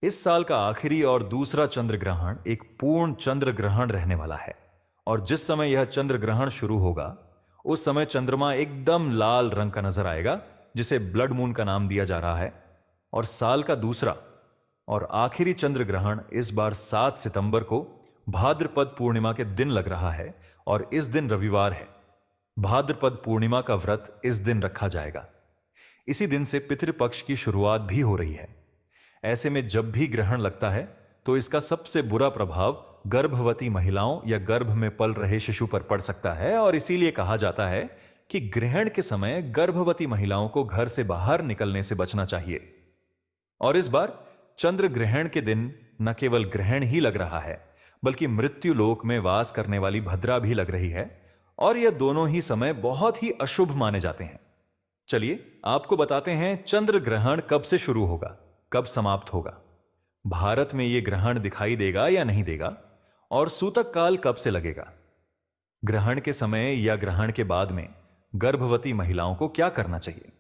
इस साल का आखिरी और दूसरा चंद्र ग्रहण एक पूर्ण चंद्र ग्रहण रहने वाला है। और जिस समय यह चंद्र ग्रहण शुरू होगा उस समय चंद्रमा एकदम लाल रंग का नजर आएगा, जिसे ब्लड मून का नाम दिया जा रहा है। और साल का दूसरा और आखिरी चंद्र ग्रहण इस बार 7 सितंबर को भाद्रपद पूर्णिमा के दिन लग रहा है, और इस दिन रविवार है। भाद्रपद पूर्णिमा का व्रत इस दिन रखा जाएगा। इसी दिन से पितृपक्ष की शुरुआत भी हो रही है। ऐसे में जब भी ग्रहण लगता है तो इसका सबसे बुरा प्रभाव गर्भवती महिलाओं या गर्भ में पल रहे शिशु पर पड़ सकता है, और इसीलिए कहा जाता है कि ग्रहण के समय गर्भवती महिलाओं को घर से बाहर निकलने से बचना चाहिए। और इस बार चंद्र ग्रहण के दिन न केवल ग्रहण ही लग रहा है, बल्कि मृत्यु लोक में वास करने वाली भद्रा भी लग रही है, और यह दोनों ही समय बहुत ही अशुभ माने जाते हैं। चलिए आपको बताते हैं चंद्र ग्रहण कब से शुरू होगा, कब समाप्त होगा, भारत में यह ग्रहण दिखाई देगा या नहीं देगा, और सूतक काल कब से लगेगा। ग्रहण के समय या ग्रहण के बाद में गर्भवती महिलाओं को क्या करना चाहिए।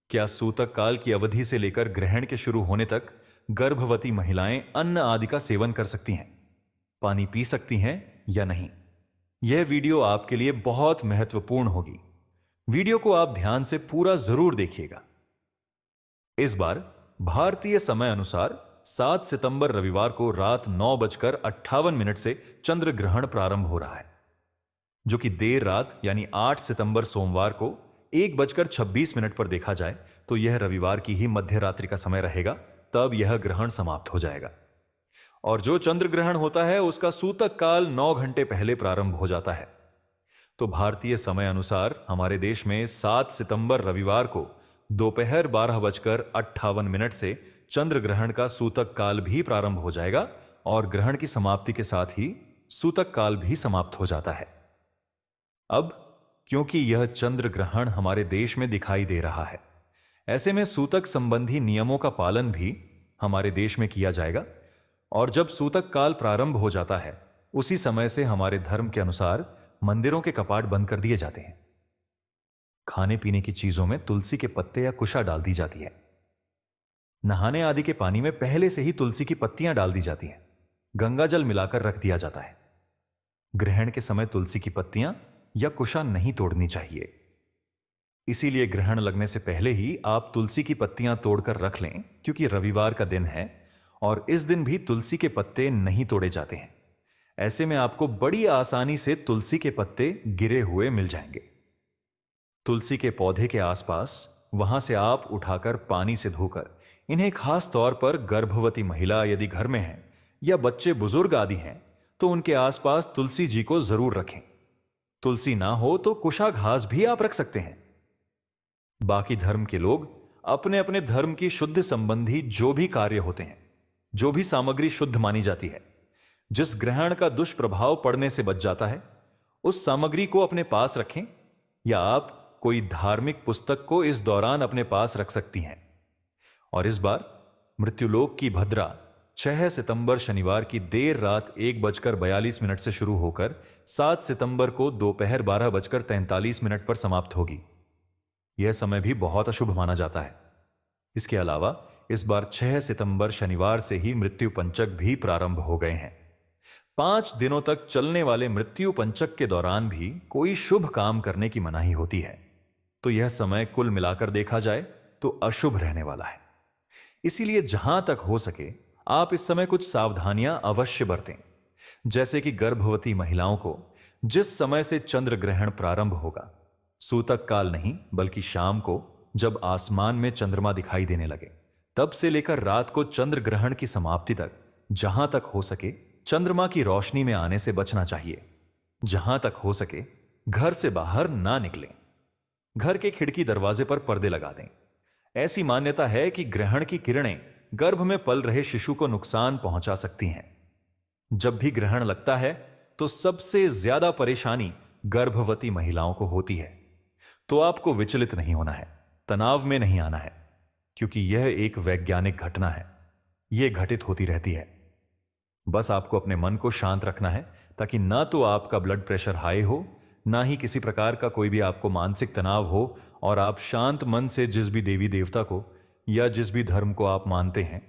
क्या सूतक काल की अवधि से लेकर ग्रहण के शुरू होने तक गर्भवती महिलाएं अन्न आदि का सेवन कर सकती हैं, पानी पी सकती हैं या नहीं। यह वीडियो आपके लिए बहुत महत्वपूर्ण होगी। वीडियो को आप ध्यान से पूरा जरूर देखिएगा। इस बार भारतीय समय अनुसार 7 सितंबर रविवार को रात 9:58 से चंद्र ग्रहण प्रारंभ हो रहा है, जो कि देर रात यानी 8 सितंबर सोमवार को 1:26 पर देखा जाए तो यह रविवार की ही मध्य रात्रि का समय रहेगा। तब यह ग्रहण समाप्त हो जाएगा, और जो चंद्र ग्रहण होता है उसका सूतक काल 9 घंटे पहले प्रारंभ हो जाता है। तो भारतीय समय अनुसार हमारे देश में 7 सितंबर रविवार को दोपहर 12:58 से चंद्र ग्रहण का सूतक काल भी प्रारंभ हो जाएगा, और ग्रहण की समाप्ति के साथ ही सूतक काल भी समाप्त हो जाता है। अब क्योंकि यह चंद्र ग्रहण हमारे देश में दिखाई दे रहा है, ऐसे में सूतक संबंधी नियमों का पालन भी हमारे देश में किया जाएगा। और जब सूतक काल प्रारंभ हो जाता है उसी समय से हमारे धर्म के अनुसार मंदिरों के कपाट बंद कर दिए जाते हैं। खाने पीने की चीजों में तुलसी के पत्ते या कुशा डाल दी जाती है। नहाने आदि के पानी में पहले से ही तुलसी की पत्तियां डाल दी जाती हैं। गंगा जल मिलाकर रख दिया जाता है। ग्रहण के समय तुलसी की पत्तियां या कुशा नहीं तोड़नी चाहिए। इसीलिए ग्रहण लगने से पहले ही आप तुलसी की पत्तियां तोड़कर रख लें, क्योंकि रविवार का दिन है और इस दिन भी तुलसी के पत्ते नहीं तोड़े जाते हैं। ऐसे में आपको बड़ी आसानी से तुलसी के पत्ते गिरे हुए मिल जाएंगे। तुलसी के पौधे के आसपास वहां से आप उठाकर पानी से धोकर इन्हें खास तौर पर गर्भवती महिला यदि घर में है या बच्चे बुजुर्ग आदि हैं तो उनके आसपास तुलसी जी को जरूर रखें। तुलसी ना हो तो कुशा घास भी आप रख सकते हैं। बाकी धर्म के लोग अपने अपने धर्म की शुद्ध संबंधी जो भी कार्य होते हैं, जो भी सामग्री शुद्ध मानी जाती है, जिस ग्रहण का दुष्प्रभाव पड़ने से बच जाता है, उस सामग्री को अपने पास रखें, या आप कोई धार्मिक पुस्तक को इस दौरान अपने पास रख सकती हैं। और इस बार मृत्युलोक की भद्रा 6 सितंबर शनिवार की देर रात 1:42 से शुरू होकर 7 सितंबर को दोपहर 12:43 पर समाप्त होगी। यह समय भी बहुत अशुभ माना जाता है। इसके अलावा इस बार 6 सितंबर शनिवार से ही मृत्यु पंचक भी प्रारंभ हो गए हैं। 5 दिनों तक चलने वाले मृत्यु पंचक के दौरान भी कोई शुभ काम करने की मनाही होती है, तो यह समय कुल मिलाकर देखा जाए तो अशुभ रहने वाला है। इसीलिए जहां तक हो सके आप इस समय कुछ सावधानियां अवश्य बरतें। जैसे कि गर्भवती महिलाओं को जिस समय से चंद्र ग्रहण प्रारंभ होगा, सूतक काल नहीं बल्कि शाम को जब आसमान में चंद्रमा दिखाई देने लगे, तब से लेकर रात को चंद्र ग्रहण की समाप्ति तक जहां तक हो सके चंद्रमा की रोशनी में आने से बचना चाहिए। जहां तक हो सके घर से बाहर ना निकलें। घर के खिड़की दरवाजे पर पर्दे लगा दें। ऐसी मान्यता है कि ग्रहण की किरणें गर्भ में पल रहे शिशु को नुकसान पहुंचा सकती हैं। जब भी ग्रहण लगता है तो सबसे ज्यादा परेशानी गर्भवती महिलाओं को होती है। तो आपको विचलित नहीं होना है, तनाव में नहीं आना है, क्योंकि यह एक वैज्ञानिक घटना है। यह घटित होती रहती है। बस आपको अपने मन को शांत रखना है, ताकि ना तो आपका ब्लड प्रेशर हाई हो, ना ही किसी प्रकार का कोई भी आपको मानसिक तनाव हो, और आप शांत मन से जिस भी देवी देवता को या जिस भी धर्म को आप मानते हैं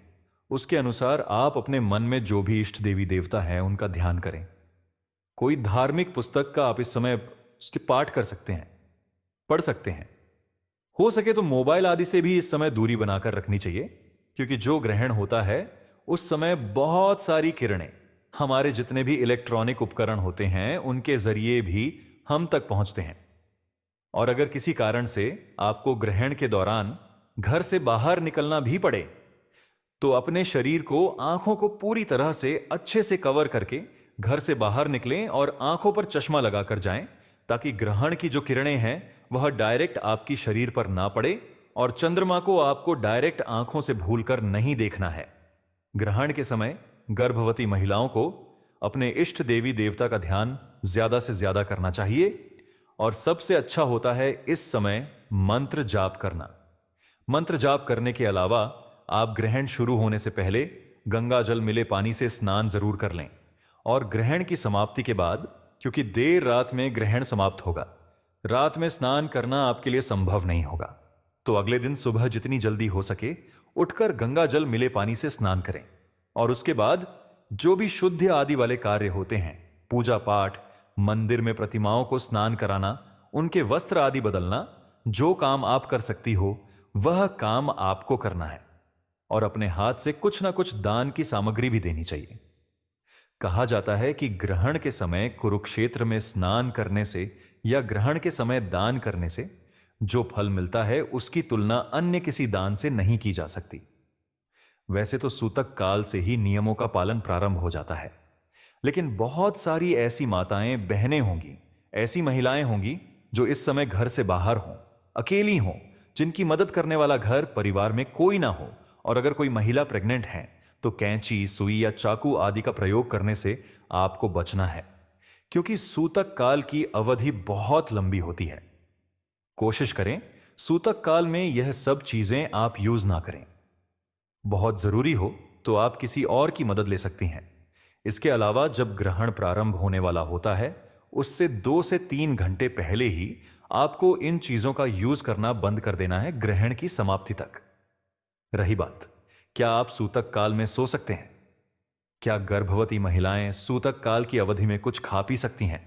उसके अनुसार आप अपने मन में जो भी इष्ट देवी देवता है उनका ध्यान करें। कोई धार्मिक पुस्तक का आप इस समय उसके पाठ कर सकते हैं, पढ़ सकते हैं। हो सके तो मोबाइल आदि से भी इस समय दूरी बनाकर रखनी चाहिए, क्योंकि जो ग्रहण होता है उस समय बहुत सारी किरणें हमारे जितने भी इलेक्ट्रॉनिक उपकरण होते हैं उनके जरिए भी हम तक पहुंचते हैं। और अगर किसी कारण से आपको ग्रहण के दौरान घर से बाहर निकलना भी पड़े तो अपने शरीर को, आंखों को पूरी तरह से अच्छे से कवर करके घर से बाहर निकलें और आंखों पर चश्मा लगाकर जाएं, ताकि ग्रहण की जो किरणें हैं वह डायरेक्ट आपकी शरीर पर ना पड़े और चंद्रमा को आपको डायरेक्ट आंखों से भूलकर नहीं देखना है। ग्रहण के समय गर्भवती महिलाओं को अपने इष्ट देवी देवता का ध्यान ज्यादा से ज्यादा करना चाहिए, और सबसे अच्छा होता है इस समय मंत्र जाप करना। मंत्र जाप करने के अलावा आप ग्रहण शुरू होने से पहले गंगा जल मिले पानी से स्नान जरूर कर लें, और ग्रहण की समाप्ति के बाद, क्योंकि देर रात में ग्रहण समाप्त होगा, रात में स्नान करना आपके लिए संभव नहीं होगा, तो अगले दिन सुबह जितनी जल्दी हो सके उठकर गंगा जल मिले पानी से स्नान करें। और उसके बाद जो भी शुद्ध आदि वाले कार्य होते हैं, पूजा पाठ, मंदिर में प्रतिमाओं को स्नान कराना, उनके वस्त्र आदि बदलना, जो काम आप कर सकती हो वह काम आपको करना है। और अपने हाथ से कुछ ना कुछ दान की सामग्री भी देनी चाहिए। कहा जाता है कि ग्रहण के समय कुरुक्षेत्र में स्नान करने से या ग्रहण के समय दान करने से जो फल मिलता है उसकी तुलना अन्य किसी दान से नहीं की जा सकती। वैसे तो सूतक काल से ही नियमों का पालन प्रारंभ हो जाता है, लेकिन बहुत सारी ऐसी माताएं, बहनें होंगी, ऐसी महिलाएं होंगी जो इस समय घर से बाहर हों, अकेली हों, जिनकी मदद करने वाला घर परिवार में कोई ना हो। और अगर कोई महिला प्रेग्नेंट है तो कैंची, सुई या चाकू आदि का प्रयोग करने से आपको बचना है, क्योंकि सूतक काल की अवधि बहुत लंबी होती है। कोशिश करें सूतक काल में यह सब चीजें आप यूज ना करें। बहुत जरूरी हो तो आप किसी और की मदद ले सकती हैं। इसके अलावा जब ग्रहण प्रारंभ होने वाला होता है उससे 2 से 3 घंटे पहले ही आपको इन चीजों का यूज करना बंद कर देना है ग्रहण की समाप्ति तक। रही बात, क्या आप सूतक काल में सो सकते हैं? क्या गर्भवती महिलाएं सूतक काल की अवधि में कुछ खा पी सकती हैं?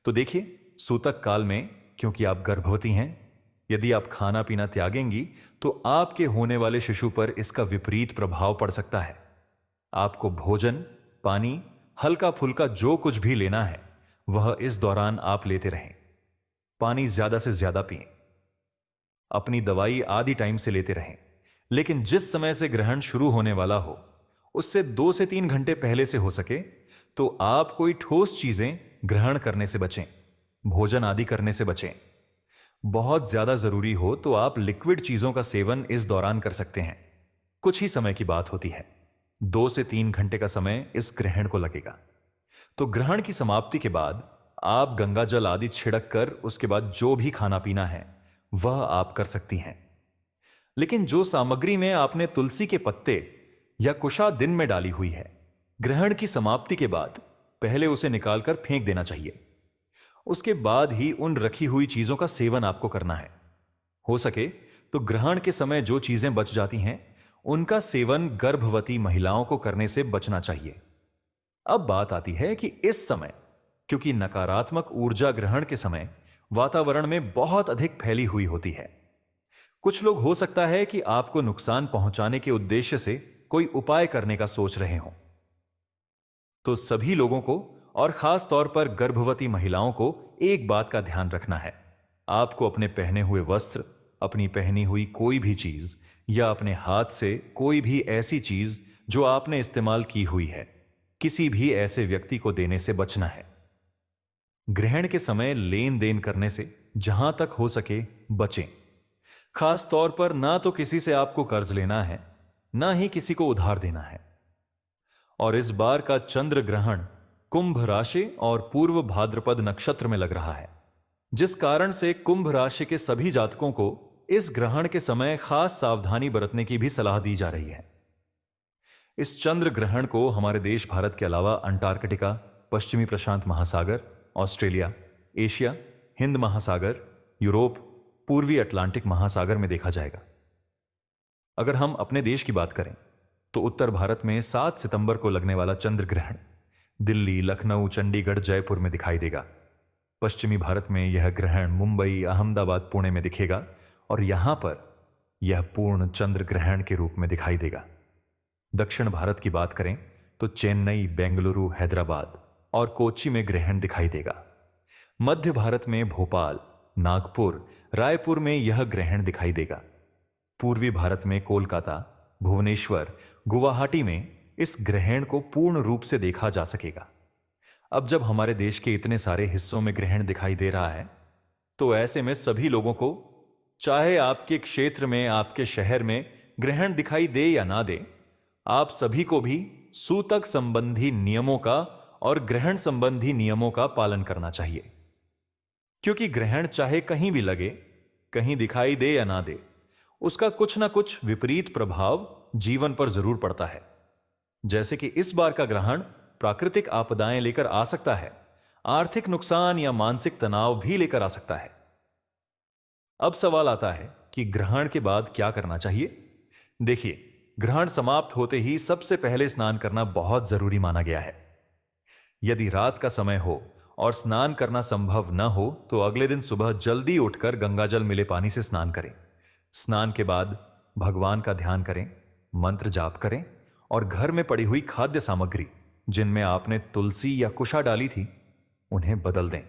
तो देखिए, सूतक काल में क्योंकि आप गर्भवती हैं, यदि आप खाना पीना त्यागेंगी तो आपके होने वाले शिशु पर इसका विपरीत प्रभाव पड़ सकता है। आपको भोजन, पानी, हल्का फुल्का जो कुछ भी लेना है वह इस दौरान आप लेते रहें। पानी ज्यादा से ज्यादा पिएं, अपनी दवाई आदि टाइम से लेते रहें, लेकिन जिस समय से ग्रहण शुरू होने वाला हो उससे 2 से 3 घंटे पहले से हो सके तो आप कोई ठोस चीजें ग्रहण करने से बचें, भोजन आदि करने से बचें। बहुत ज्यादा जरूरी हो तो आप लिक्विड चीजों का सेवन इस दौरान कर सकते हैं। कुछ ही समय की बात होती है, 2 से 3 घंटे का समय इस ग्रहण को लगेगा। तो ग्रहण की समाप्ति के बाद आप गंगा जल आदि छिड़क कर उसके बाद जो भी खाना पीना है वह आप कर सकती हैं। लेकिन जो सामग्री में आपने तुलसी के पत्ते या कुशा दिन में डाली हुई है, ग्रहण की समाप्ति के बाद पहले उसे निकालकर फेंक देना चाहिए। उसके बाद ही उन रखी हुई चीजों का सेवन आपको करना है। हो सके तो ग्रहण के समय जो चीजें बच जाती हैं उनका सेवन गर्भवती महिलाओं को करने से बचना चाहिए। अब बात आती है कि इस समय, क्योंकि नकारात्मक ऊर्जा ग्रहण के समय वातावरण में बहुत अधिक फैली हुई होती है, कुछ लोग हो सकता है कि आपको नुकसान पहुंचाने के उद्देश्य से कोई उपाय करने का सोच रहे हों। तो सभी लोगों को और खास तौर पर गर्भवती महिलाओं को एक बात का ध्यान रखना है। आपको अपने पहने हुए वस्त्र, अपनी पहनी हुई कोई भी चीज या अपने हाथ से कोई भी ऐसी चीज जो आपने इस्तेमाल की हुई है किसी भी ऐसे व्यक्ति को देने से बचना है। ग्रहण के समय लेन देन करने से जहां तक हो सके बचें। खास तौर पर ना तो किसी से आपको कर्ज लेना है, ना ही किसी को उधार देना है। और इस बार का चंद्र ग्रहण कुंभ राशि और पूर्व भाद्रपद नक्षत्र में लग रहा है, जिस कारण से कुंभ राशि के सभी जातकों को इस ग्रहण के समय खास सावधानी बरतने की भी सलाह दी जा रही है। इस चंद्र ग्रहण को हमारे देश भारत के अलावा अंटार्कटिका, पश्चिमी प्रशांत महासागर, ऑस्ट्रेलिया, एशिया, हिंद महासागर, यूरोप, पूर्वी अटलांटिक महासागर में देखा जाएगा। अगर हम अपने देश की बात करें तो उत्तर भारत में 7 सितंबर को लगने वाला चंद्र ग्रहण दिल्ली, लखनऊ, चंडीगढ़, जयपुर में दिखाई देगा। पश्चिमी भारत में यह ग्रहण मुंबई, अहमदाबाद, पुणे में दिखेगा और यहां पर यह पूर्ण चंद्र ग्रहण के रूप में दिखाई देगा। दक्षिण भारत की बात करें तो चेन्नई, बेंगलुरु, हैदराबाद और कोच्चि में ग्रहण दिखाई देगा। मध्य भारत में भोपाल, नागपुर, रायपुर में यह ग्रहण दिखाई देगा। पूर्वी भारत में कोलकाता, भुवनेश्वर, गुवाहाटी में इस ग्रहण को पूर्ण रूप से देखा जा सकेगा। अब जब हमारे देश के इतने सारे हिस्सों में ग्रहण दिखाई दे रहा है, तो ऐसे में सभी लोगों को, चाहे आपके क्षेत्र में, आपके शहर में ग्रहण दिखाई दे या ना दे, आप सभी को भी सूतक संबंधी नियमों का और ग्रहण संबंधी नियमों का पालन करना चाहिए। क्योंकि ग्रहण चाहे कहीं भी लगे, कहीं दिखाई दे या ना दे, उसका कुछ ना कुछ विपरीत प्रभाव जीवन पर जरूर पड़ता है। जैसे कि इस बार का ग्रहण प्राकृतिक आपदाएं लेकर आ सकता है, आर्थिक नुकसान या मानसिक तनाव भी लेकर आ सकता है। अब सवाल आता है कि ग्रहण के बाद क्या करना चाहिए। देखिए, ग्रहण समाप्त होते ही सबसे पहले स्नान करना बहुत जरूरी माना गया है। यदि रात का समय हो और स्नान करना संभव न हो तो अगले दिन सुबह जल्दी उठकर गंगाजल मिले पानी से स्नान करें। स्नान के बाद भगवान का ध्यान करें, मंत्र जाप करें और घर में पड़ी हुई खाद्य सामग्री जिनमें आपने तुलसी या कुशा डाली थी, उन्हें बदल दें।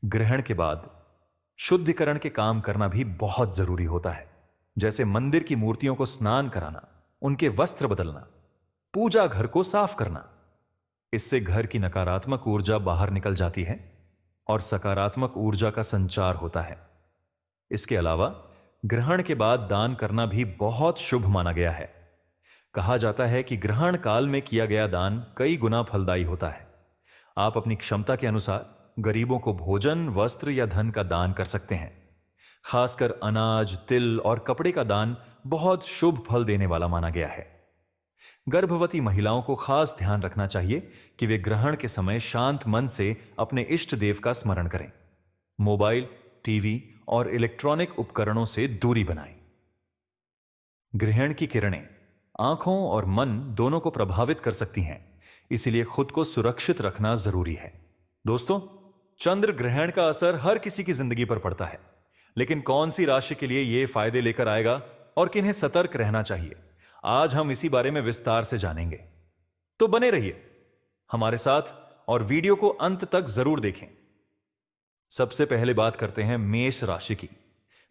ग्रहण के बाद शुद्धिकरण के काम करना भी बहुत जरूरी होता है, जैसे मंदिर की मूर्तियों को स्नान कराना, उनके वस्त्र बदलना, पूजा घर को साफ करना। इससे घर की नकारात्मक ऊर्जा बाहर निकल जाती है और सकारात्मक ऊर्जा का संचार होता है। इसके अलावा ग्रहण के बाद दान करना भी बहुत शुभ माना गया है। कहा जाता है कि ग्रहण काल में किया गया दान कई गुना फलदायी होता है। आप अपनी क्षमता के अनुसार गरीबों को भोजन, वस्त्र या धन का दान कर सकते हैं। खासकर अनाज, तिल और कपड़े का दान बहुत शुभ फल देने वाला माना गया है। गर्भवती महिलाओं को खास ध्यान रखना चाहिए कि वे ग्रहण के समय शांत मन से अपने इष्ट देव का स्मरण करें। मोबाइल, टीवी और इलेक्ट्रॉनिक उपकरणों से दूरी बनाएं। ग्रहण की किरणें आंखों और मन दोनों को प्रभावित कर सकती हैं, इसलिए खुद को सुरक्षित रखना जरूरी है। दोस्तों, चंद्र ग्रहण का असर हर किसी की जिंदगी पर पड़ता है, लेकिन कौन सी राशि के लिए यह फायदे लेकर आएगा और किन्हें सतर्क रहना चाहिए, आज हम इसी बारे में विस्तार से जानेंगे। तो बने रहिए हमारे साथ और वीडियो को अंत तक जरूर देखें। सबसे पहले बात करते हैं मेष राशि की।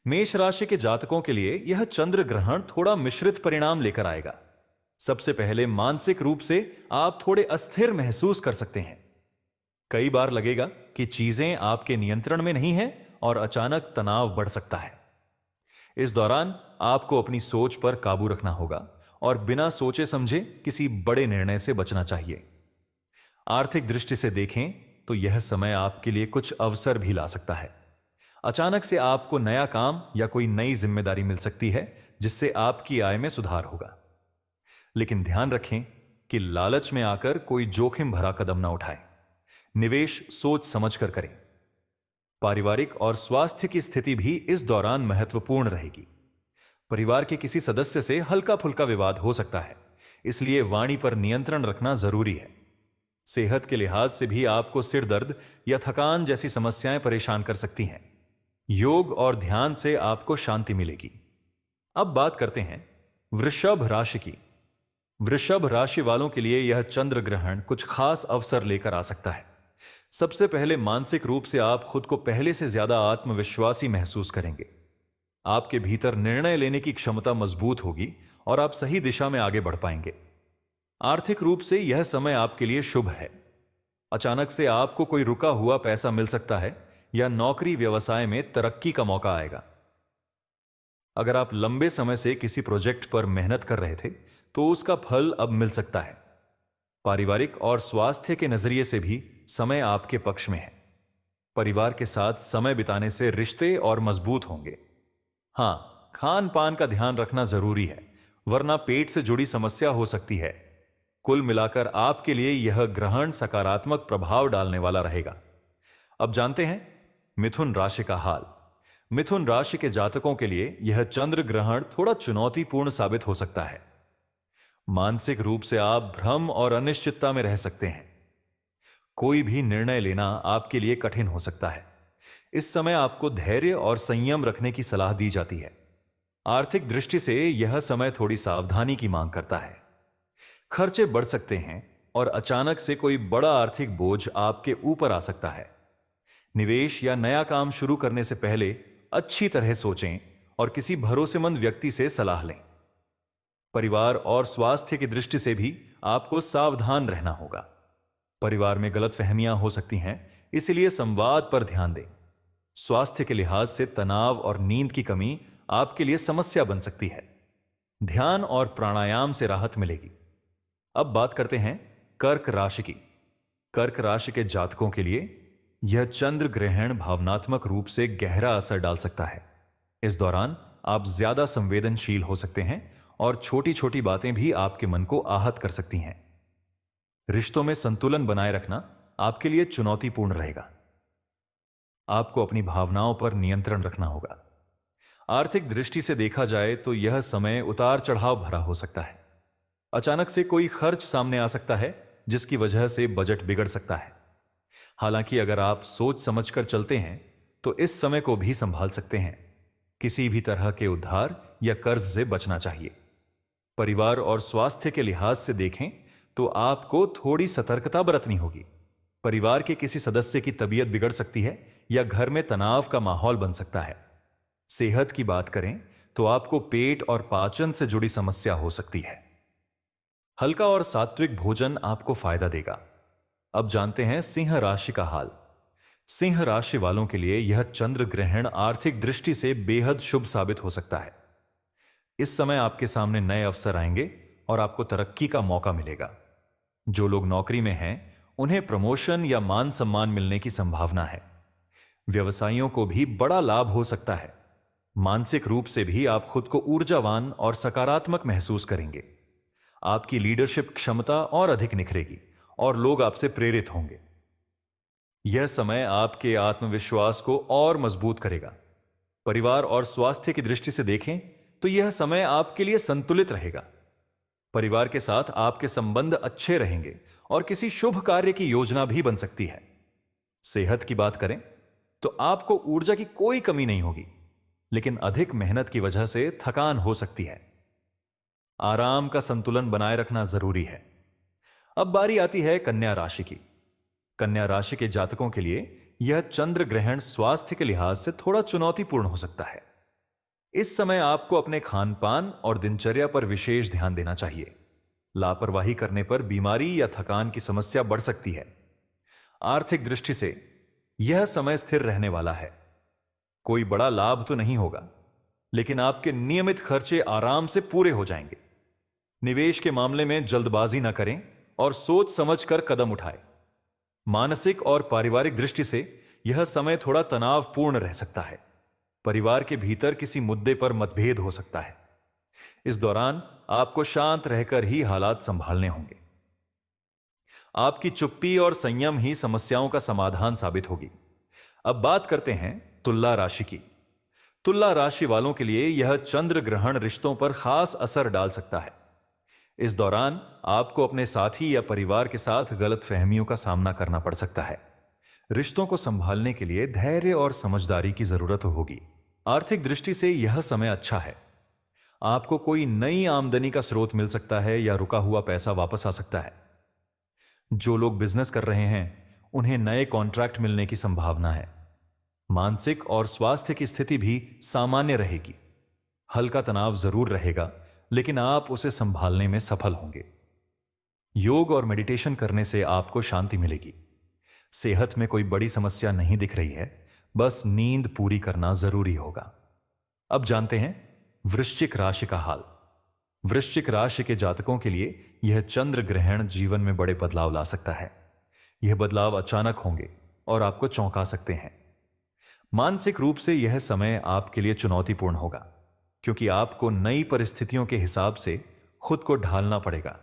मेष राशि के जातकों के लिए यह चंद्र ग्रहण थोड़ा मिश्रित परिणाम लेकर आएगा। सबसे पहले मानसिक रूप से आप थोड़े अस्थिर महसूस कर सकते हैं। कई बार लगेगा कि चीजें आपके नियंत्रण में नहीं हैं और अचानक तनाव बढ़ सकता है। इस दौरान आपको अपनी सोच पर काबू रखना होगा और बिना सोचे समझे किसी बड़े निर्णय से बचना चाहिए। आर्थिक दृष्टि से देखें तो यह समय आपके लिए कुछ अवसर भी ला सकता है। अचानक से आपको नया काम या कोई नई जिम्मेदारी मिल सकती है, जिससे आपकी आय में सुधार होगा। लेकिन ध्यान रखें कि लालच में आकर कोई जोखिम भरा कदम ना उठाएं। निवेश सोच समझकर करें। पारिवारिक और स्वास्थ्य की स्थिति भी इस दौरान महत्वपूर्ण रहेगी। परिवार के किसी सदस्य से हल्का फुल्का विवाद हो सकता है, इसलिए वाणी पर नियंत्रण रखना जरूरी है। सेहत के लिहाज से भी आपको सिर दर्द या थकान जैसी समस्याएं परेशान कर सकती हैं। योग और ध्यान से आपको शांति मिलेगी। अब बात करते हैं वृषभ राशि की। वृषभ राशि वालों के लिए यह चंद्र ग्रहण कुछ खास अवसर लेकर आ सकता है। सबसे पहले मानसिक रूप से आप खुद को पहले से ज्यादा आत्मविश्वासी महसूस करेंगे। आपके भीतर निर्णय लेने की क्षमता मजबूत होगी और आप सही दिशा में आगे बढ़ पाएंगे। आर्थिक रूप से यह समय आपके लिए शुभ है। अचानक से आपको कोई रुका हुआ पैसा मिल सकता है या नौकरी व्यवसाय में तरक्की का मौका आएगा। अगर आप लंबे समय से किसी प्रोजेक्ट पर मेहनत कर रहे थे तो उसका फल अब मिल सकता है। पारिवारिक और स्वास्थ्य के नजरिए से भी समय आपके पक्ष में है। परिवार के साथ समय बिताने से रिश्ते और मजबूत होंगे। हां, खान पान का ध्यान रखना जरूरी है, वरना पेट से जुड़ी समस्या हो सकती है। कुल मिलाकर आपके लिए यह ग्रहण सकारात्मक प्रभाव डालने वाला रहेगा। अब जानते हैं मिथुन राशि का हाल। मिथुन राशि के जातकों के लिए यह चंद्र ग्रहण थोड़ा चुनौतीपूर्ण साबित हो सकता है। मानसिक रूप से आप भ्रम और अनिश्चितता में रह सकते हैं। कोई भी निर्णय लेना आपके लिए कठिन हो सकता है। इस समय आपको धैर्य और संयम रखने की सलाह दी जाती है। आर्थिक दृष्टि से यह समय थोड़ी सावधानी की मांग करता है। खर्चे बढ़ सकते हैं और अचानक से कोई बड़ा आर्थिक बोझ आपके ऊपर आ सकता है। निवेश या नया काम शुरू करने से पहले अच्छी तरह सोचें और किसी भरोसेमंद व्यक्ति से सलाह लें। परिवार और स्वास्थ्य की दृष्टि से भी आपको सावधान रहना होगा। परिवार में गलतफहमियां हो सकती हैं, इसलिए संवाद पर ध्यान दें। स्वास्थ्य के लिहाज से तनाव और नींद की कमी आपके लिए समस्या बन सकती है। ध्यान और प्राणायाम से राहत मिलेगी। अब बात करते हैं कर्क राशि की। कर्क राशि के जातकों के लिए यह चंद्र ग्रहण भावनात्मक रूप से गहरा असर डाल सकता है। इस दौरान आप ज्यादा संवेदनशील हो सकते हैं और छोटी छोटी बातें भी आपके मन को आहत कर सकती हैं। रिश्तों में संतुलन बनाए रखना आपके लिए चुनौतीपूर्ण रहेगा। आपको अपनी भावनाओं पर नियंत्रण रखना होगा। आर्थिक दृष्टि से देखा जाए तो यह समय उतार चढ़ाव भरा हो सकता है। अचानक से कोई खर्च सामने आ सकता है जिसकी वजह से बजट बिगड़ सकता है। हालांकि अगर आप सोच समझकर चलते हैं तो इस समय को भी संभाल सकते हैं। किसी भी तरह के उधार या कर्ज से बचना चाहिए। परिवार और स्वास्थ्य के लिहाज से देखें तो आपको थोड़ी सतर्कता बरतनी होगी। परिवार के किसी सदस्य की तबीयत बिगड़ सकती है या घर में तनाव का माहौल बन सकता है। सेहत की बात करें तो आपको पेट और पाचन से जुड़ी समस्या हो सकती है। हल्का और सात्विक भोजन आपको फायदा देगा। अब जानते हैं सिंह राशि का हाल। सिंह राशि वालों के लिए यह चंद्र ग्रहण आर्थिक दृष्टि से बेहद शुभ साबित हो सकता है। इस समय आपके सामने नए अवसर आएंगे और आपको तरक्की का मौका मिलेगा। जो लोग नौकरी में हैं, उन्हें प्रमोशन या मान सम्मान मिलने की संभावना है। व्यवसायियों को भी बड़ा लाभ हो सकता है। मानसिक रूप से भी आप खुद को ऊर्जावान और सकारात्मक महसूस करेंगे। आपकी लीडरशिप क्षमता और अधिक निखरेगी और लोग आपसे प्रेरित होंगे। यह समय आपके आत्मविश्वास को और मजबूत करेगा। परिवार और स्वास्थ्य की दृष्टि से देखें तो यह समय आपके लिए संतुलित रहेगा। परिवार के साथ आपके संबंध अच्छे रहेंगे और किसी शुभ कार्य की योजना भी बन सकती है। सेहत की बात करें तो आपको ऊर्जा की कोई कमी नहीं होगी, लेकिन अधिक मेहनत की वजह से थकान हो सकती है। आराम का संतुलन बनाए रखना जरूरी है। अब बारी आती है कन्या राशि की। कन्या राशि के जातकों के लिए यह चंद्र ग्रहण स्वास्थ्य के लिहाज से थोड़ा चुनौतीपूर्ण हो सकता है। इस समय आपको अपने खान पान और दिनचर्या पर विशेष ध्यान देना चाहिए। लापरवाही करने पर बीमारी या थकान की समस्या बढ़ सकती है। आर्थिक दृष्टि से यह समय स्थिर रहने वाला है। कोई बड़ा लाभ तो नहीं होगा, लेकिन आपके नियमित खर्चे आराम से पूरे हो जाएंगे। निवेश के मामले में जल्दबाजी न करें और सोच समझकर कदम उठाएं। मानसिक और पारिवारिक दृष्टि से यह समय थोड़ा तनावपूर्ण रह सकता है। परिवार के भीतर किसी मुद्दे पर मतभेद हो सकता है। इस दौरान आपको शांत रहकर ही हालात संभालने होंगे। आपकी चुप्पी और संयम ही समस्याओं का समाधान साबित होगी। अब बात करते हैं तुला राशि की। तुला राशि वालों के लिए यह चंद्र ग्रहण रिश्तों पर खास असर डाल सकता है। इस दौरान आपको अपने साथी या परिवार के साथ गलतफहमियों का सामना करना पड़ सकता है। रिश्तों को संभालने के लिए धैर्य और समझदारी की जरूरत होगी। आर्थिक दृष्टि से यह समय अच्छा है। आपको कोई नई आमदनी का स्रोत मिल सकता है या रुका हुआ पैसा वापस आ सकता है। जो लोग बिजनेस कर रहे हैं, उन्हें नए कॉन्ट्रैक्ट मिलने की संभावना है। मानसिक और स्वास्थ्य की स्थिति भी सामान्य रहेगी। हल्का तनाव जरूर रहेगा, लेकिन आप उसे संभालने में सफल होंगे। योग और मेडिटेशन करने से आपको शांति मिलेगी। सेहत में कोई बड़ी समस्या नहीं दिख रही है, बस नींद पूरी करना जरूरी होगा। अब जानते हैं वृश्चिक राशि का हाल। वृश्चिक राशि के जातकों के लिए यह चंद्र ग्रहण जीवन में बड़े बदलाव ला सकता है। यह बदलाव अचानक होंगे और आपको चौंका सकते हैं। मानसिक रूप से यह समय आपके लिए चुनौतीपूर्ण होगा, क्योंकि आपको नई परिस्थितियों के हिसाब से खुद को ढालना पड़ेगा।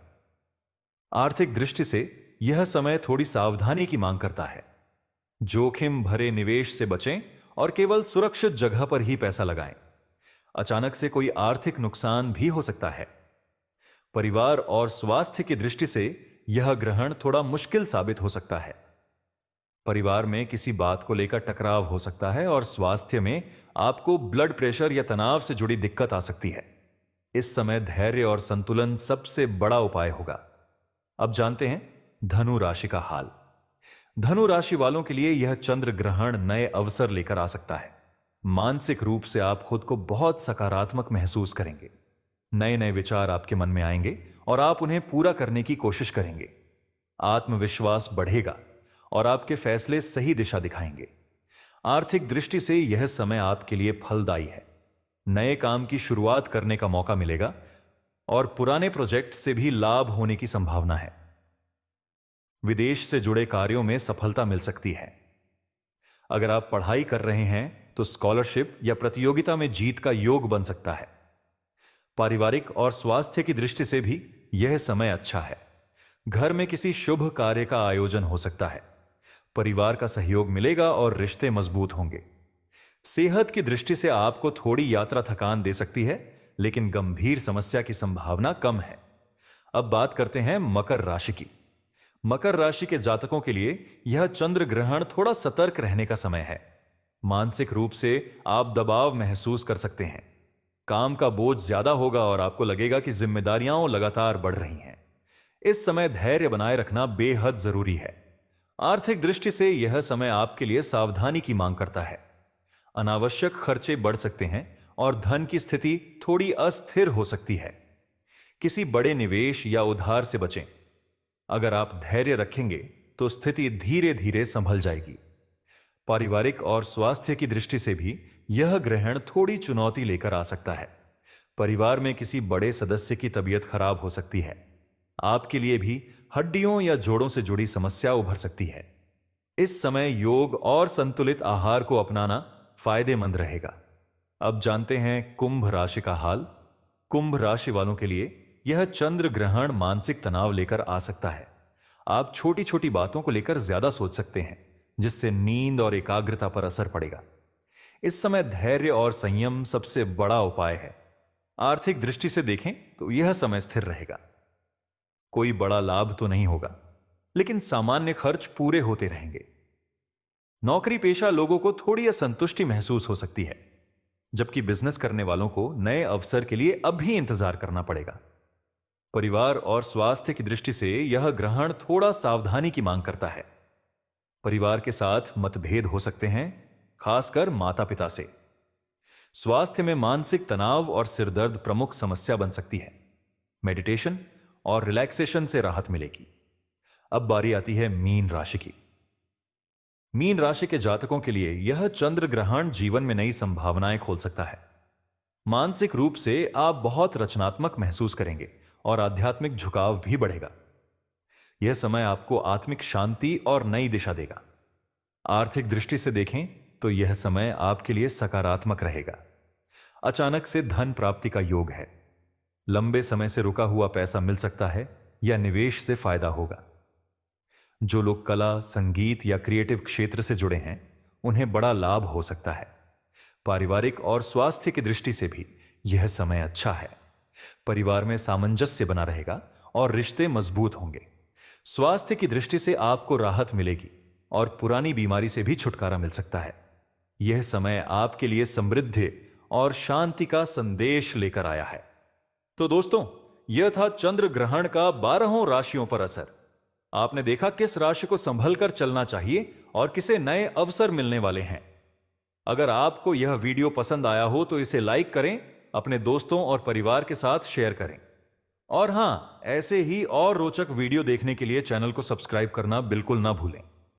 आर्थिक दृष्टि से यह समय थोड़ी सावधानी की मांग करता है। जोखिम भरे निवेश से बचें और केवल सुरक्षित जगह पर ही पैसा लगाएं। अचानक से कोई आर्थिक नुकसान भी हो सकता है। परिवार और स्वास्थ्य की दृष्टि से यह ग्रहण थोड़ा मुश्किल साबित हो सकता है। परिवार में किसी बात को लेकर टकराव हो सकता है और स्वास्थ्य में आपको ब्लड प्रेशर या तनाव से जुड़ी दिक्कत आ सकती है। इस समय धैर्य और संतुलन सबसे बड़ा उपाय होगा। अब जानते हैं धनु राशि का हाल। धनु राशि वालों के लिए यह चंद्र ग्रहण नए अवसर लेकर आ सकता है। मानसिक रूप से आप खुद को बहुत सकारात्मक महसूस करेंगे। नए नए विचार आपके मन में आएंगे और आप उन्हें पूरा करने की कोशिश करेंगे। आत्मविश्वास बढ़ेगा और आपके फैसले सही दिशा दिखाएंगे। आर्थिक दृष्टि से यह समय आपके लिए फलदायी है। नए काम की शुरुआत करने का मौका मिलेगा और पुराने प्रोजेक्ट से भी लाभ होने की संभावना है। विदेश से जुड़े कार्यों में सफलता मिल सकती है। अगर आप पढ़ाई कर रहे हैं तो स्कॉलरशिप या प्रतियोगिता में जीत का योग बन सकता है। पारिवारिक और स्वास्थ्य की दृष्टि से भी यह समय अच्छा है। घर में किसी शुभ कार्य का आयोजन हो सकता है। परिवार का सहयोग मिलेगा और रिश्ते मजबूत होंगे। सेहत की दृष्टि से आपको थोड़ी यात्रा थकान दे सकती है, लेकिन गंभीर समस्या की संभावना कम है। अब बात करते हैं मकर राशि की। मकर राशि के जातकों के लिए यह चंद्र ग्रहण थोड़ा सतर्क रहने का समय है। मानसिक रूप से आप दबाव महसूस कर सकते हैं। काम का बोझ ज्यादा होगा और आपको लगेगा कि जिम्मेदारियां लगातार बढ़ रही हैं। इस समय धैर्य बनाए रखना बेहद जरूरी है। आर्थिक दृष्टि से यह समय आपके लिए सावधानी की मांग करता है। अनावश्यक खर्चे बढ़ सकते हैं और धन की स्थिति थोड़ी अस्थिर हो सकती है। किसी बड़े निवेश या उधार से बचें। अगर आप धैर्य रखेंगे तो स्थिति धीरे धीरे संभल जाएगी। पारिवारिक और स्वास्थ्य की दृष्टि से भी यह ग्रहण थोड़ी चुनौती लेकर आ सकता है। परिवार में किसी बड़े सदस्य की तबीयत खराब हो सकती है। आपके लिए भी हड्डियों या जोड़ों से जुड़ी समस्या उभर सकती है। इस समय योग और संतुलित आहार को अपनाना फायदेमंद रहेगा। अब जानते हैं कुंभ राशि का हाल। कुंभ राशि वालों के लिए यह चंद्र ग्रहण मानसिक तनाव लेकर आ सकता है। आप छोटी छोटी बातों को लेकर ज्यादा सोच सकते हैं, जिससे नींद और एकाग्रता पर असर पड़ेगा। इस समय धैर्य और संयम सबसे बड़ा उपाय है। आर्थिक दृष्टि से देखें तो यह समय स्थिर रहेगा। कोई बड़ा लाभ तो नहीं होगा, लेकिन सामान्य खर्च पूरे होते रहेंगे। नौकरी पेशा लोगों को थोड़ी असंतुष्टि महसूस हो सकती है, जबकि बिजनेस करने वालों को नए अवसर के लिए अभी इंतजार करना पड़ेगा। परिवार और स्वास्थ्य की दृष्टि से यह ग्रहण थोड़ा सावधानी की मांग करता है। परिवार के साथ मतभेद हो सकते हैं, खासकर माता पिता से। स्वास्थ्य में मानसिक तनाव और सिरदर्द प्रमुख समस्या बन सकती है। मेडिटेशन और रिलैक्सेशन से राहत मिलेगी। अब बारी आती है मीन राशि की। मीन राशि के जातकों के लिए यह चंद्र ग्रहण जीवन में नई संभावनाएं खोल सकता है। मानसिक रूप से आप बहुत रचनात्मक महसूस करेंगे और आध्यात्मिक झुकाव भी बढ़ेगा। यह समय आपको आत्मिक शांति और नई दिशा देगा। आर्थिक दृष्टि से देखें तो यह समय आपके लिए सकारात्मक रहेगा। अचानक से धन प्राप्ति का योग है। लंबे समय से रुका हुआ पैसा मिल सकता है या निवेश से फायदा होगा। जो लोग कला, संगीत या क्रिएटिव क्षेत्र से जुड़े हैं, उन्हें बड़ा लाभ हो सकता है। पारिवारिक और स्वास्थ्य की दृष्टि से भी यह समय अच्छा है। परिवार में सामंजस्य बना रहेगा और रिश्ते मजबूत होंगे। स्वास्थ्य की दृष्टि से आपको राहत मिलेगी और पुरानी बीमारी से भी छुटकारा मिल सकता है। यह समय आपके लिए समृद्धि और शांति का संदेश लेकर आया है। तो दोस्तों, यह था चंद्र ग्रहण का 12 राशियों पर असर। आपने देखा किस राशि को संभल कर चलना चाहिए और किसे नए अवसर मिलने वाले हैं। अगर आपको यह वीडियो पसंद आया हो तो इसे लाइक करें, अपने दोस्तों और परिवार के साथ शेयर करें। और हां, ऐसे ही और रोचक वीडियो देखने के लिए चैनल को सब्सक्राइब करना बिल्कुल ना भूलें।